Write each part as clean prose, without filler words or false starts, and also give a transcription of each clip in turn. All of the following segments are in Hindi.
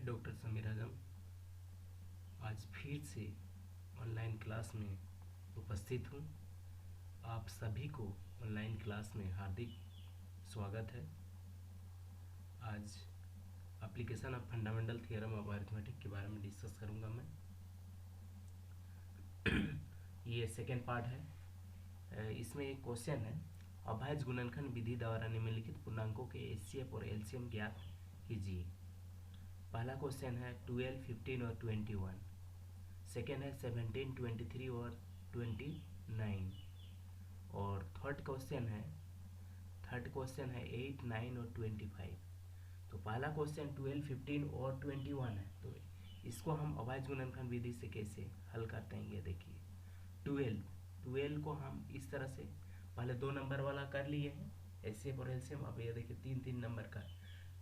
मैं डॉक्टर समीर आजम आज फिर से ऑनलाइन क्लास में उपस्थित हूँ। आप सभी को ऑनलाइन क्लास में हार्दिक स्वागत है। आज application of fundamental theorem of arithmetic के बारे में डिस्कस करूँगा मैं। ये सेकेंड पार्ट है। इसमें एक क्वेश्चन है, अभाज्य गुणनखंड विधि द्वारा निम्नलिखित पूर्णांकों के एचसीएफ और एलसीएम ज्ञात कीजिए। पहला क्वेश्चन है 12, 15 और 21। सेकेंड है 17, 23 और 29। और थर्ड क्वेश्चन है 8, 9 और 25। तो पहला क्वेश्चन 12, 15 और 21 है। तो इसको हम अभाज्य गुणनखंड विधि से कैसे हल करते हैं, ये देखिए। 12 को हम इस तरह से पहले 2 नंबर वाला कर लिए हैं एचसीएफ और एलसीएम। अब ये देखिए 3 नंबर का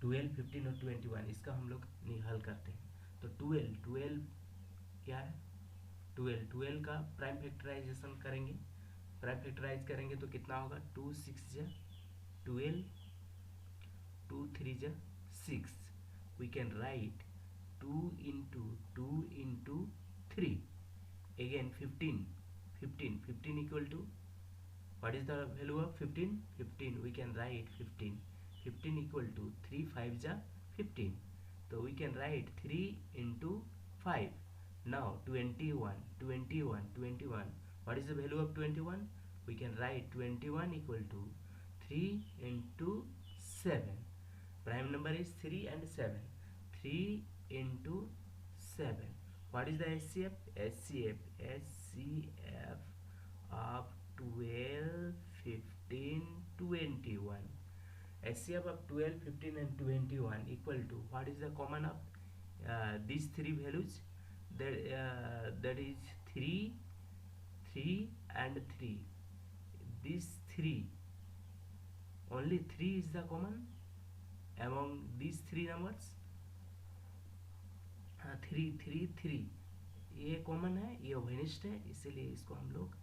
12, 15 और 21, इसका हम लोग हल करते हैं। तो 12 क्या है, 12 का प्राइम फैक्टराइजेशन करेंगे। प्राइम फैक्टराइज करेंगे तो कितना होगा, 2 6 जा 12, 2 3 जा 6। We can write 2 into 2 into 3। Again 15 equal to, what is the value of 15? 15, we can write 15 equal to 3 5 ja 15. So we can write 3 into 5. Now 21. What is the value of 21? We can write 21 equal to 3 into 7. Prime number is 3 and 7. 3 into 7. What is the HCF? HCF of 12, 15, 21. HCF of 12, 15 and 21 equal to, what is the common of these three values? That is 3 and 3. These three, only 3 is the common among these three numbers. 3 ये कॉमन है, ये वेनिस्ट है, इसीलिए इसको हम लोग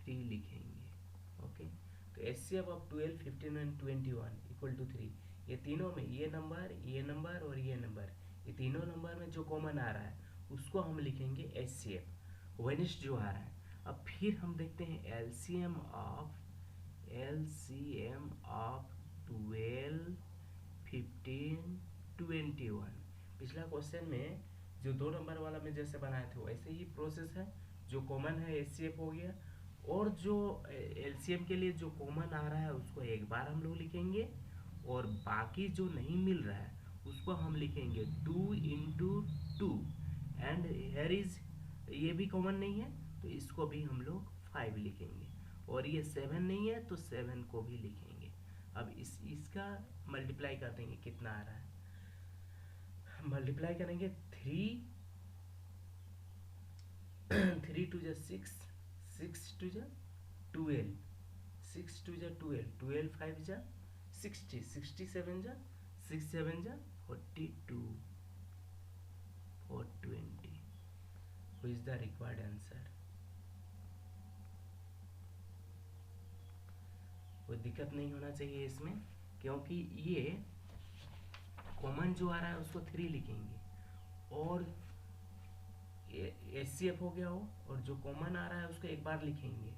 3 लिखेंगे। ओके, तो HCF of 12, 15 and 21 equal to 3। ये तीनों में ये नंबर और ये नंबर, ये तीनों नंबर में जो कॉमन आ रहा है उसको हम लिखेंगे एचसीएफ, वेनिस्ट जो आ रहा है। अब फिर हम देखते हैं एलसीएम ऑफ 12, 15, 21। पिछला क्वेश्चन में जो 2 नंबर वाला में जैसे बनाए थे वैसे ही प्रोसेस है। जो कॉमन है एचसीएफ हो गया, और जो एलसीएम के लिए जो कॉमन आ रहा है उसको एक बार हम लोग लिखेंगे, और बाकी जो नहीं मिल रहा है उसको हम लिखेंगे 2 into 2। एंड हेयर इज, ये भी कॉमन नहीं है तो इसको भी हम लोग 5 लिखेंगे, और ये 7 नहीं है तो 7 को भी लिखेंगे। अब इसका मल्टीप्लाई कर देंगे, कितना आ रहा है, मल्टीप्लाई करेंगे 3 2 जा 6, 6 2 जा 12, 6 2 जा 12, 12 5 जा 60, 67 जा 6 7 जा 42, 420। Who is the required answer? कोई दिक्कत नहीं होना चाहिए इसमें, क्योंकि ये कॉमन जो आ रहा है उसको 3 लिखेंगे, और एचसीएफ हो गया हो, और जो कॉमन आ रहा है उसको एक बार लिखेंगे,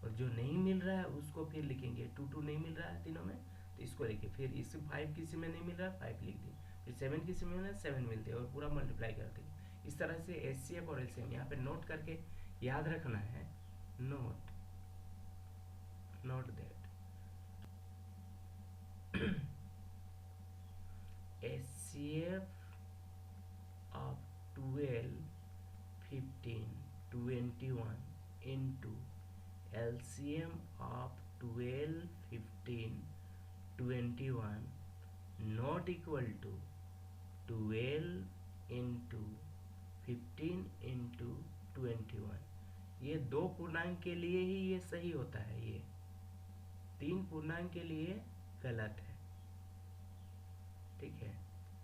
और जो नहीं मिल रहा है उसको फिर लिखेंगे। 2 नहीं मिल रहा है तीनों में तो इसको लिखे, फिर इस 5 किसी में नहीं मिल रहा है 5 लिख दिए, फिर 7 किसी में मिल रहा है 7 मिलते हैं, और पूरा मल्टीप्लाई करते हैं। इस तरह से एचसीएफ और एलसीएम यहाँ पे नोट करके याद रखना है। Note that HCF of 12, 15, 21 into LCM of 12, 15, 21 not equal to 12 into 15 into 21। ये 2 पूर्णांक के लिए ही ये सही होता है, ये 3 पूर्णांक के लिए गलत है। ठीक है,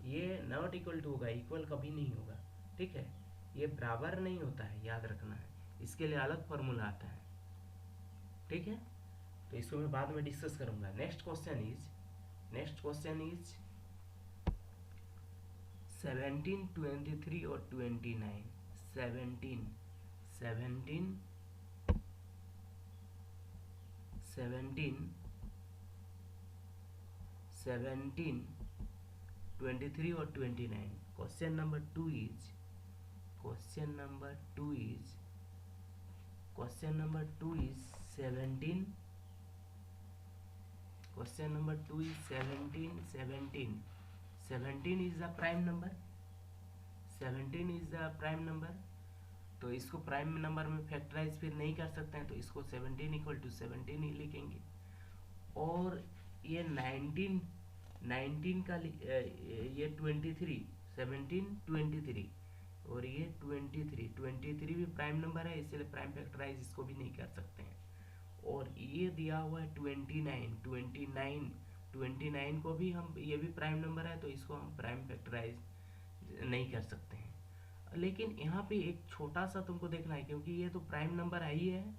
ये नॉट इक्वल टू होगा, इक्वल कभी नहीं होगा। ठीक है, ये बराबर नहीं होता है, याद रखना है, इसके लिए अलग फॉर्मूला आता है। ठीक है, तो इसको मैं बाद में डिस्कस करूंगा। नेक्स्ट क्वेश्चन इज 17, 23 और 29। 17 17 17 17 23 और 29। Question number two is question number 2 is 17। question number 2 is 17 17 17 is the prime number। 17 is the prime number। तो इसको प्राइम नंबर में फैक्टराइज फिर नहीं कर सकते हैं, तो इसको 17 इक्वल टू 17 ही लिखेंगे। और ये 19 19 का ये 23 17 23 और ये 23 भी प्राइम नंबर है, इसलिए प्राइम फैक्टराइज इसको भी नहीं कर सकते हैं। और ये दिया हुआ है 29 को भी हम, ये भी प्राइम नंबर है, तो इसको हम प्राइम फैक्टराइज नहीं कर सकते हैं। लेकिन यहाँ पे एक छोटा सा तुमको देखना है, क्योंकि ये तो प्राइम नंबर है ही है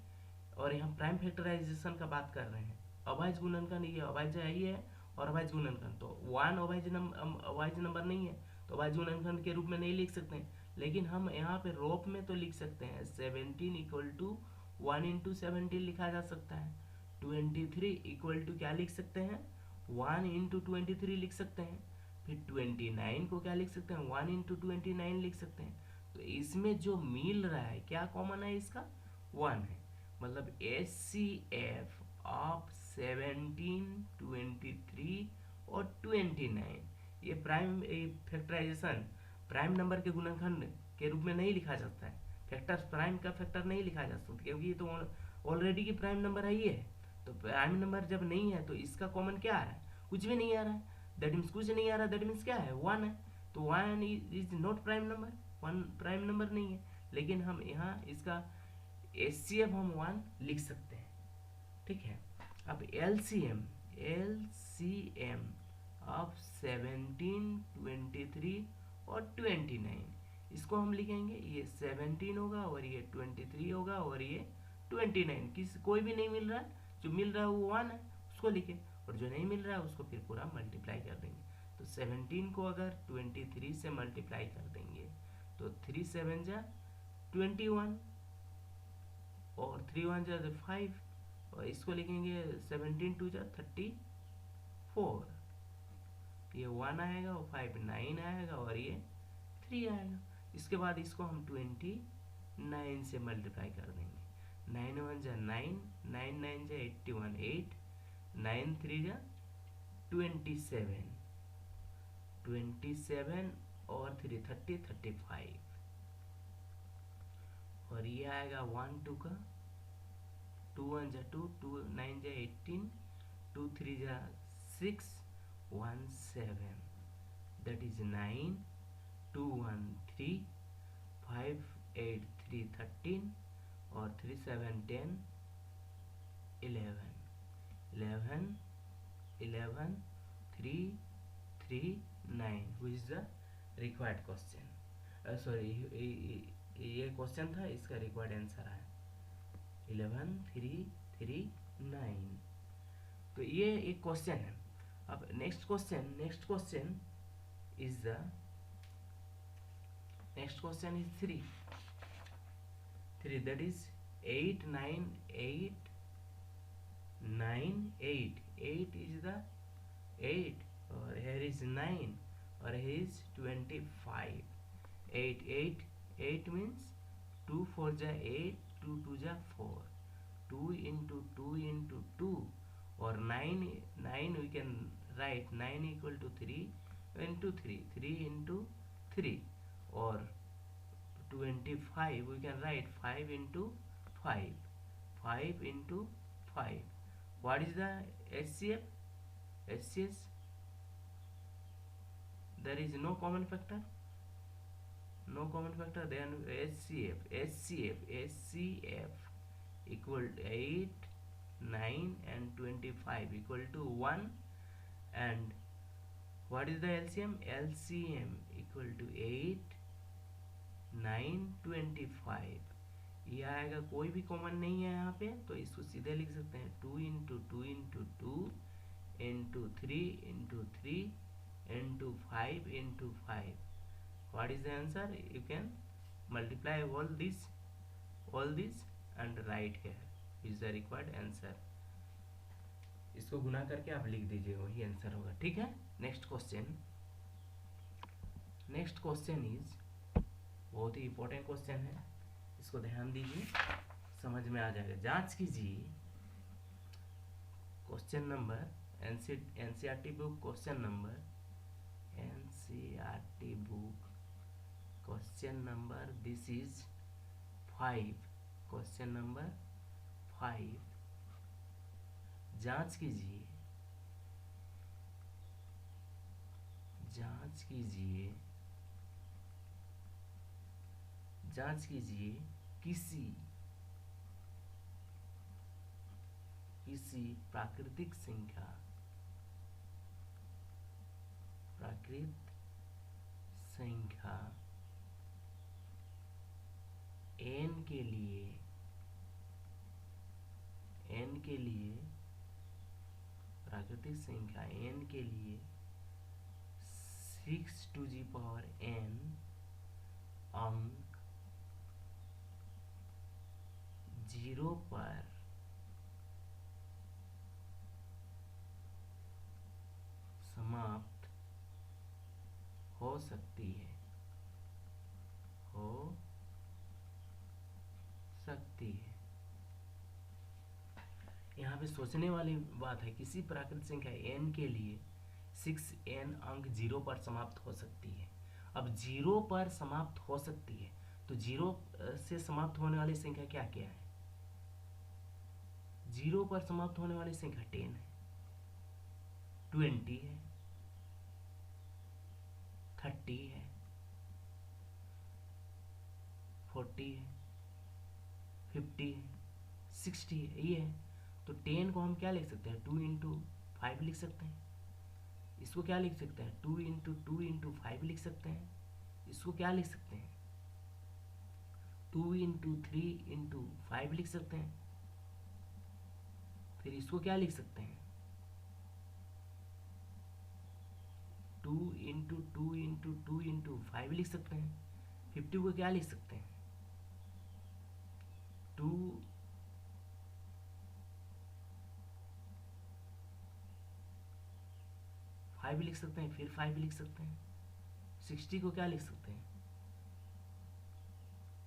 और यहाँ प्राइम फैक्टराइजेशन का बात कर रहे हैं। अभाज्य गुणनखंड ये अभाज्य है ही है और अभाज्य गुणनखंड, तो 1 अभाज्य नंबर नहीं है, तो अभाज्य गुणनखंड के रूप में नहीं लिख सकते हैं। लेकिन हम यहाँ पे रोप में तो लिख सकते हैं 17 इक्वल टू 1 इंटू 17 लिखा जा सकता है। 23 इक्वल टू क्या लिख सकते हैं 1 इंटू 23 लिख सकते हैं। फिर 29 को क्या लिख सकते हैं 1 इंटू 29 लिख सकते हैं। तो इसमें जो मिल रहा है क्या कॉमन है, इसका 1 है। मतलब HCF ऑफ 17 23 और 29 ये प्राइम फैक्टराइजेशन प्राइम नंबर के गुणनखंड के रूप में नहीं लिखा जाता है। फैक्टर प्राइम का फैक्टर नहीं लिखा जा सकता, क्योंकि ये तो ऑलरेडी की प्राइम नंबर है ही है। तो प्राइम नंबर जब नहीं है तो इसका कॉमन क्या आ रहा है, कुछ भी नहीं आ रहा है। दैट मीन्स कुछ नहीं आ रहा, दैट मीन्स क्या है 1 है। तो 1 is not prime number, 1 prime number नहीं है। लेकिन हम यहाँ इसका HCF हम 1 लिख सकते हैं, ठीक है। अब LCM ऑफ 17 23 और 29 इसको हम लिखेंगे, ये 17 होगा और ये 23 होगा और ये 29। कोई भी नहीं मिल रहा है, जो मिल रहा है वो 1 है, उसको लिखे, और जो नहीं मिल रहा है उसको फिर पूरा मल्टीप्लाई कर देंगे। तो 17 को अगर 23 से मल्टीप्लाई कर देंगे तो 3 7 जा 21 और 3 1 जा 5 और इसको लिखेंगे 17 2 जा 34। ये 1 आएगा और 5 9 आएगा और ये 3 आएगा। इसके बाद इसको हम 29 से मल्टीप्लाई कर देंगे। 9 1 जा 9 9 9 जा 81 8 9 3 जा 27 और 3 30 35 और ये आएगा 1 2 का 2 1 जा 2 2 9 जा 18 2 3 जा 6 1 7 that is 9 2 1 3 5 8 3 13 और 3 7 10 11 3 3 9 which is the required question। Sorry ये क्वेश्चन था, इसका रिक्वायर्ड आंसर है 11 3 3 9। तो ये एक क्वेश्चन है। अब next question is 3 that is 8 9 8 9 8 8 is the 8 और here is 9 और here is 25 8 8 8 means 2 4 जा 8 2 2 जा 4 2 into 2 into 2 और 9 we can write 9 equal to 3 into 3 3 into 3 और 25 we can write 5 into 5 5 into 5. What is the HCF? HCS? There is no common factor. Then HCF equal to 8 9 and 25 equal to 1. And what is the LCM? LCM equal to 8 9 25। ये आएगा, कोई भी कॉमन नहीं है यहाँ पे, तो इसको सीधे लिख सकते हैं 2 into 2 into 2 into 3 into 3 into 5 into 5 what is the answer? You can multiply all this and write here is the required answer. इसको गुना करके आप लिख दीजिए, वही आंसर होगा, ठीक है। नेक्स्ट क्वेश्चन इज बहुत ही इंपॉर्टेंट क्वेश्चन है, इसको ध्यान दीजिए, समझ में आ जाएगा। जांच कीजिए question number NCERT book question number this is 5, question number 5। जांच कीजिए किसी प्राकृतिक संख्या n के लिए प्राकृतिक संख्या n के लिए 6 to the power n अंक 0 पर समाप्त हो सकती है। यहाँ पे सोचने वाली बात है, किसी प्राकृतिक संख्या n के लिए 6n अंक 0 पर समाप्त हो सकती है। अब 0 पर समाप्त हो सकती है, तो 0 से समाप्त होने वाली संख्या क्या क्या है? 0 पर समाप्त होने वाली संख्या 10 है, 20 है, 30 है, 40 है, 50 है, 60 है, ये है। तो 10 को हम क्या लिख सकते हैं? 2 इंटू 5 लिख सकते हैं। इसको क्या लिख सकते हैं? 2 इंटू 2 इंटू 5 लिख सकते हैं। इसको क्या लिख सकते हैं? 2 इंटू 3 इंटू 5 लिख सकते हैं। फिर इसको क्या लिख सकते हैं? 2 इंटू 2 इंटू 2 इंटू 5 लिख सकते हैं। 50 को क्या लिख सकते हैं? 2 5 लिख सकते हैं, फिर 5 लिख सकते हैं। 60 को क्या लिख सकते हैं?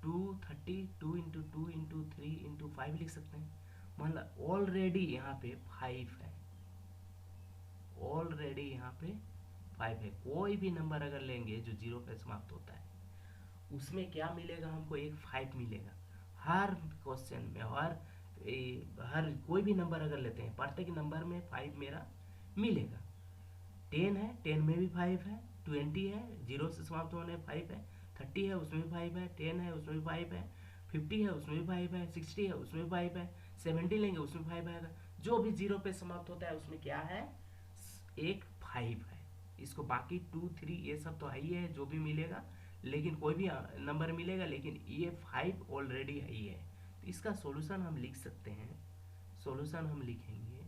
230 2 इंटू 2 इंटू 3 इंटू 5 लिख सकते हैं। मतलब ऑलरेडी यहाँ पे 5 है, ऑलरेडी यहाँ पे 5 है। कोई भी नंबर अगर लेंगे जो 0 पे समाप्त होता है, उसमें क्या मिलेगा हमको? एक 5 मिलेगा। हर क्वेश्चन में हर कोई भी नंबर अगर लेते हैं, प्रत्येक नंबर में 5 मेरा मिलेगा। 10 है, 10 में भी 5 है, 20 है, 0 से समाप्त होने 5 है, 30 है उसमें भी 5 है, 10 है उसमें भी 5 है, 50 है उसमें भी 5 है, 60 है उसमें भी 5 है, 70 लेंगे उसमें 5 आएगा। जो भी 0 पे समाप्त होता है उसमें क्या है? एक 5 है। इसको बाकी 2 3 ये सब तो है ही है, जो भी मिलेगा, लेकिन कोई भी नंबर मिलेगा, लेकिन ये 5 ऑलरेडी है ही है। तो इसका सॉल्यूशन हम लिख सकते हैं। सॉल्यूशन हम लिखेंगे,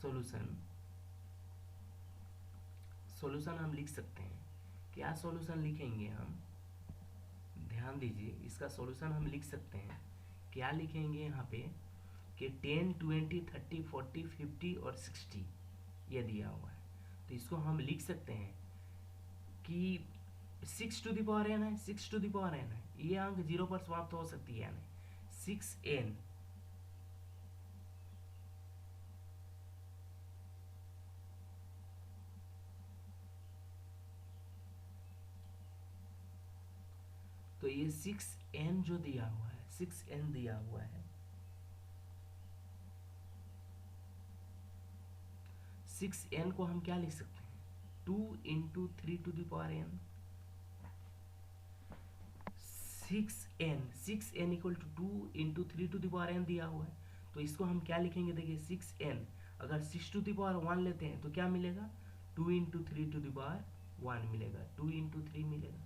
सॉल्यूशन हम लिख सकते हैं। क्या सॉल्यूशन लिखेंगे हम? ध्यान दीजिए, इसका सॉल्यूशन हम लिख सकते हैं। क्या लिखेंगे यहाँ पे कि 10 20 30 40 50 और 60 ये दिया हुआ है। तो इसको हम लिख सकते हैं कि 6 टू द पावर n है, 6 टू द पावर n है, ये अंक 0 पर समाप्त हो सकती है, 6n तो ये 6n जो दिया हुआ है, 6n दिया हुआ है, 6n को हम क्या लिख सकते हैं? 2 into 3 to the power n। 6n equal to 2 into 3 to the power n दिया हुआ है। तो इसको हम क्या लिखेंगे? देखिए 6n अगर 6 टू द पावर 1 लेते हैं तो क्या मिलेगा? 2 इंटू 3 टू द पावर 1 मिलेगा, 2 इंटू 3 मिलेगा।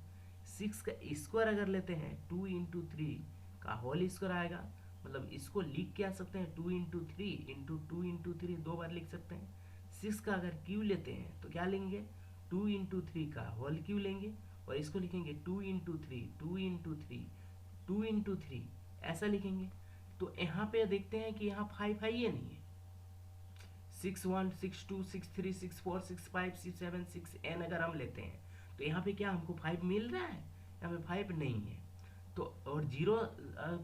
6 का स्क्वायर अगर लेते हैं 2 इंटू 3 का होल स्क्वायर आएगा। मतलब इसको लिख क्या सकते हैं? 2 इंटू 3 इंटू 2 इंटू 3 दो बार लिख सकते हैं। 6 का अगर क्यू लेते हैं तो क्या लेंगे? 2 इंटू 3 का होल क्यू लेंगे और इसको लिखेंगे 2 × 3, 2 × 3, 2 × 3, ऐसा लिखेंगे। तो यहाँ पे देखते हैं कि यहाँ 5 है, ये नहीं है। 6 1 6 2 6 3 6 4 6 5 6 7 6 n अगर हम लेते हैं तो यहाँ पे क्या हमको 5 मिल रहा है? यहाँ पे 5 नहीं है। तो और जीरो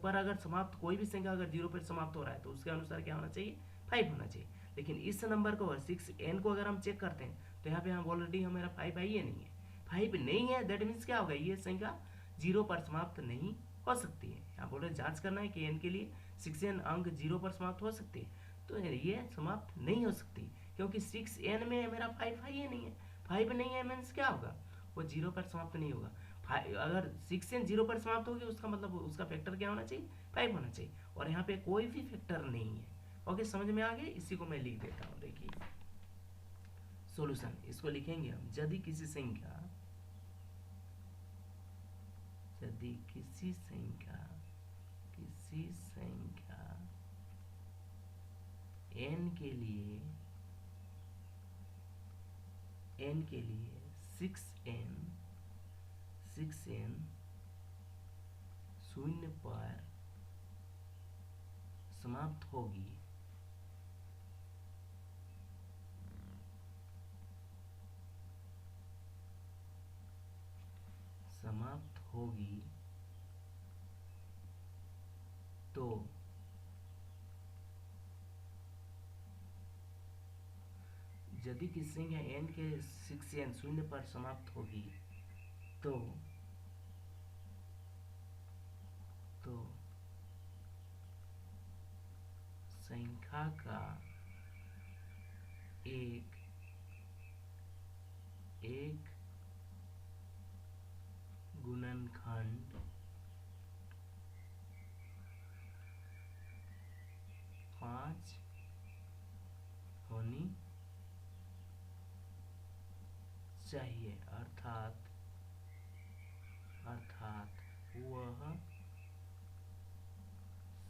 पर अगर समाप्त कोई भी संख्या अगर जीरो पर समाप्त हो रहा है तो उसके अनुसार क्या होना चाहिए? 5 होना चाहिए। लेकिन इस नंबर को 6n को अगर हम चेक करते हैं तो यहाँ पे हम ऑलरेडी हमारा 5 है, ये नहीं है। 5 नहीं है, दैट मीन्स क्या होगा? ये संख्या जीरो पर समाप्त नहीं हो सकती है। यहाँ बोल रहे जांच करना है कि n के लिए 6n अंक जीरो पर समाप्त हो सकती है, तो ये समाप्त नहीं हो सकती क्योंकि 6n में मेरा 5 है, ये नहीं है। 5 नहीं है मीन्स क्या होगा? वो जीरो पर समाप्त नहीं होगा। अगर 6n जीरो पर समाप्त होगी उसका मतलब उसका फैक्टर क्या होना चाहिए? 5 होना चाहिए, और यहाँ पे कोई भी फैक्टर नहीं है। ओके, समझ में आ गया? इसी को मैं लिख देता हूँ। देखिए सॉल्यूशन, इसको लिखेंगे हम। यदि किसी संख्या n के लिए 6n शून्य पर समाप्त होगी, तो यदि किसी संख्या n के 6n शून्य पर समाप्त होगी तो संख्या का एक गुणनखंड 5 होनी चाहिए, अर्थात वह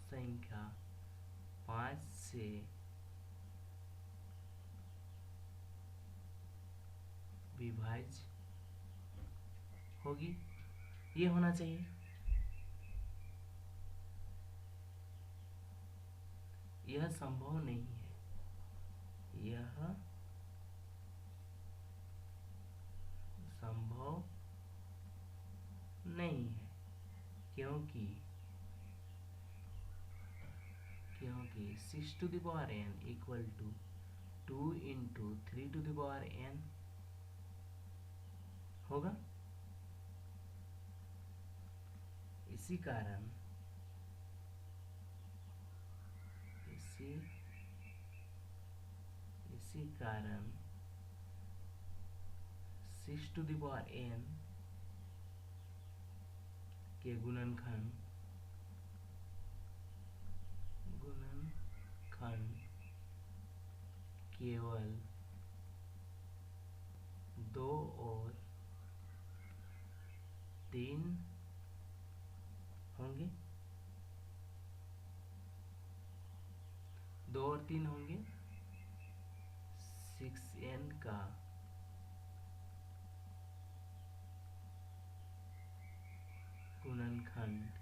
संख्या 5 से विभाज्य होगी, ये होना चाहिए। यह संभव नहीं है, यह संभव नहीं है, क्योंकि 6 to the power n equal to 2 into 3 to the power n होगा। इसी कारण 6 to the power n के गुणनखंड केवल 2 और 3 होंगे, 2 और 3 होंगे। 6n का गुणनखंड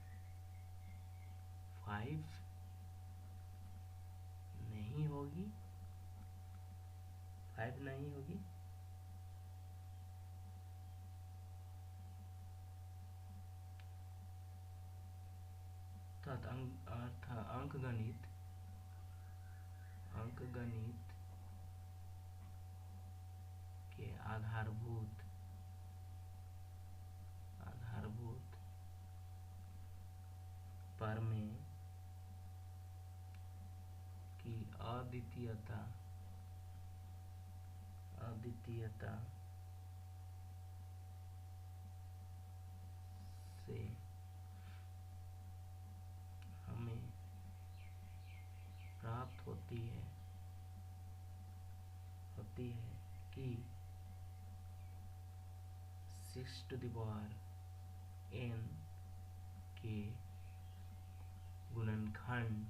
5 नहीं होगी, 5 नहीं होगी। अंकगणित के आधारभूत प्रमेय की अद्वितीयता से हमें प्राप्त होती है कि 6 to the power n के गुणनखंड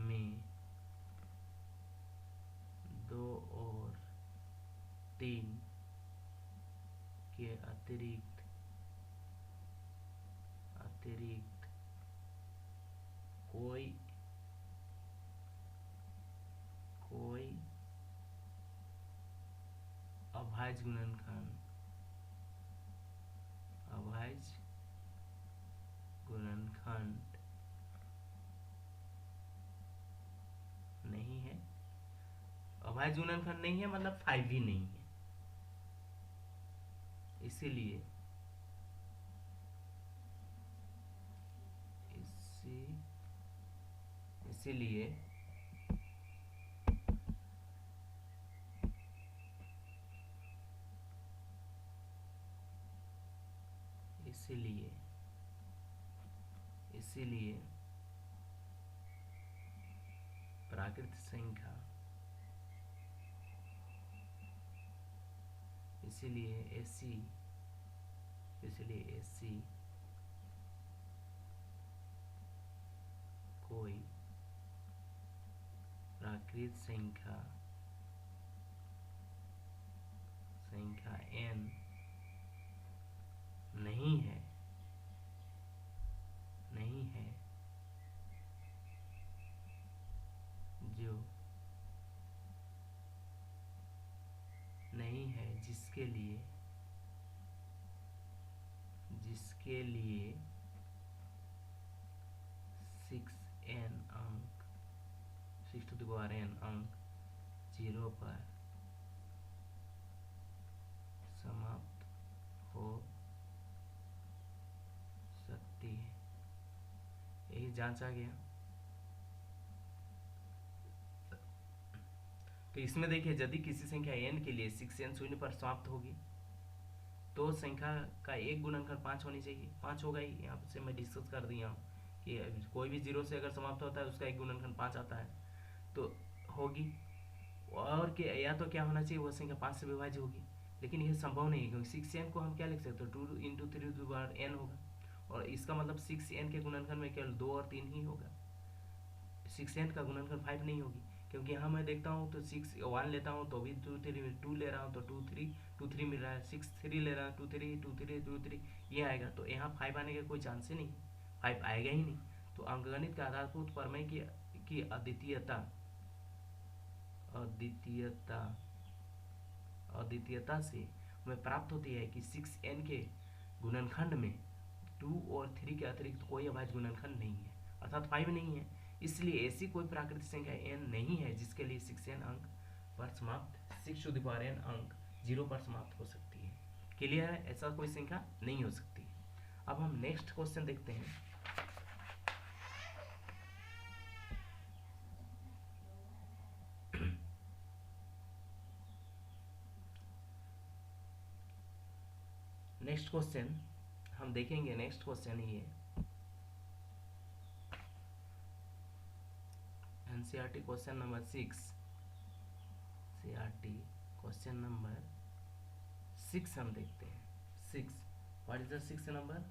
में 2 और 3 के अतिरिक्त कोई अभाज्य गुणनखंड नहीं है। अभाज्य गुणनखंड नहीं है मतलब 5 ही नहीं है। इसीलिए प्राकृत संख्या, इसलिए एसी कोई प्राकृत संख्या n नहीं है जो नहीं है जिसके लिए 6n अंक 6n अंक 0 पर समाप्त हो सकती है। यही जांचा गया। तो इसमें देखिए, यदि किसी संख्या n के लिए 6n शून्य पर समाप्त होगी तो संख्या का एक गुणनखंड 5 होनी चाहिए। 5 होगा ही। यहाँ से मैं डिस्कस कर दिया हूँ कि कोई भी 0 से अगर समाप्त होता है उसका एक गुणनखंड 5 आता है तो होगी। और या तो क्या होना चाहिए, वो संख्या 5 से विभाज्य होगी। लेकिन यह संभव नहीं है क्योंकि 6n को हम क्या लिख सकते हैं, 2 × 3n होगा। और इसका मतलब 6n के गुणनखंड में केवल 2 और 3 ही होगा। 6n का गुणनखंड 5 नहीं होगी क्योंकि यहाँ मैं देखता हूँ तो 1 लेता हूँ तो भी 2 ले रहा हूँ तो 2 3 मिल रहा है। 6 3 ले रहा हूँ 2 3 ये आएगा। तो यहाँ 5 आने का कोई चांस ही नहीं, 5 आएगा ही नहीं। तो अंकगणित के आधारभूत प्रमेय की अद्वितीयता से हमें प्राप्त होती है कि 6n के गुणनखंड में 2 और 3 के अतिरिक्त कोई अभाज्य गुणनखंड नहीं है, अर्थात 5 नहीं है। इसलिए ऐसी कोई प्राकृतिक संख्या n नहीं है जिसके लिए 6n अंक पर समाप्त 6n अंक 0 पर समाप्त हो सकती है। क्लियर है? ऐसा कोई संख्या नहीं हो सकती। अब हम नेक्स्ट क्वेश्चन देखते हैं। नेक्स्ट क्वेश्चन हम देखेंगे। नेक्स्ट क्वेश्चन ये NCERT question number 6, CERT question number 6 हम देखते हैं। 6, what is the 6th number?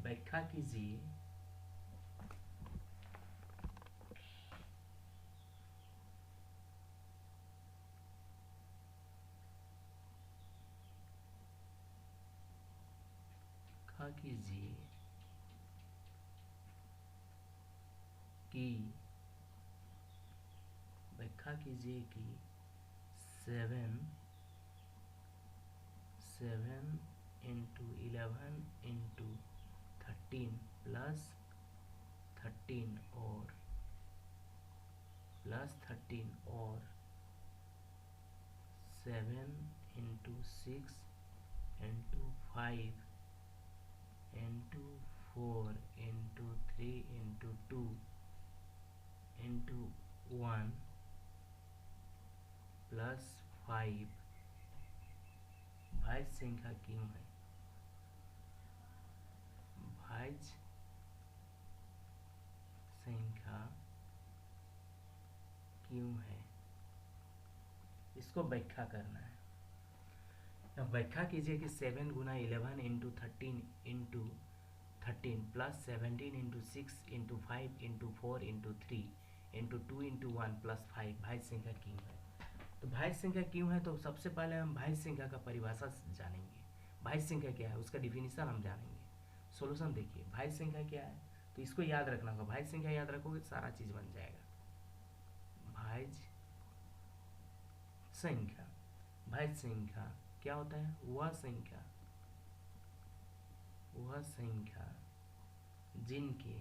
व्याख्या कीजिए व्याख्या कीजिए कि 7 × 11 × 13 + 13 और 7 × 6 × 5 × 4 × 3 × 2 × 1 + 5 भाज्य संख्या क्यों है? भाज्य संख्या क्यों है, इसको व्याख्या करना है। अब व्याख्या कीजिए कि 7 × 11 × 13 × 13 + 17 × 6 × 5 × 4 × 3 × 2 × 1 + 5 भाज्य संख्या क्यों है? तो भाज्य संख्या क्यों है, तो सबसे पहले हम भाज्य संख्या का परिभाषा जानेंगे। भाज्य संख्या क्या है उसका डिफिनीशन हम जानेंगे। सॉल्यूशन देखिए, भाज्य संख्या क्या है, तो इसको याद रखना होगा। भाज्य संख्या याद रखोगे सारा चीज बन जाएगा। भाज्य संख्या, भाज्य संख्या क्या होता है, वह संख्या जिनके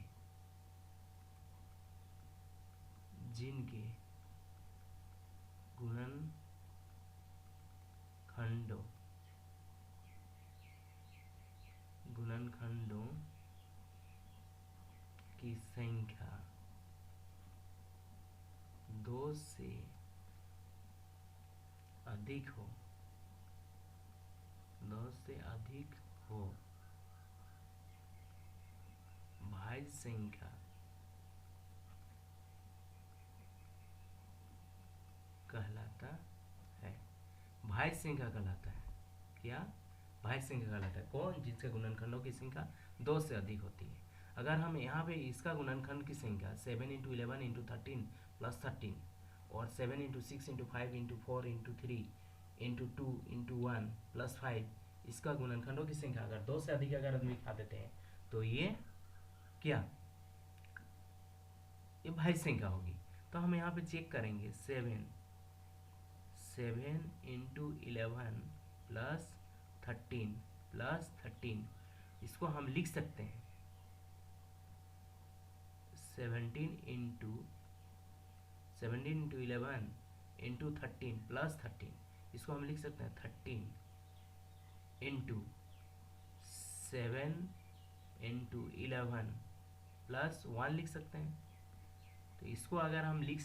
गुणनखंडों की संख्या 2 से अधिक हो, भाज्य संख्या कहलाता है। भाज्य संख्या कहलाता है क्या, भाज्य संख्या कहलाता है कौन, जिसके गुणनखंडों की संख्या 2 से अधिक होती है। अगर हम यहाँ पे इसका गुणनखंड की संख्या 7 × 11 × 13 + 13 और 7 × 6 × 5 × 4 × 3 × 2 × 1 + 5, इसका गुणनखंडों की संख्या अगर 2 से अधिक अगर हम लिखा देते हैं तो ये क्या, ये भाज्य संख्या होगी। तो हम यहाँ पे चेक करेंगे 7 × 11 + 13 + 13, इसको हम लिख सकते हैं 17 × 11 × 13 + 13, इसको हम लिख सकते हैं 13 × 7 × 11 + 1 लिख सकते हैं। तो इसको अगर हम लिख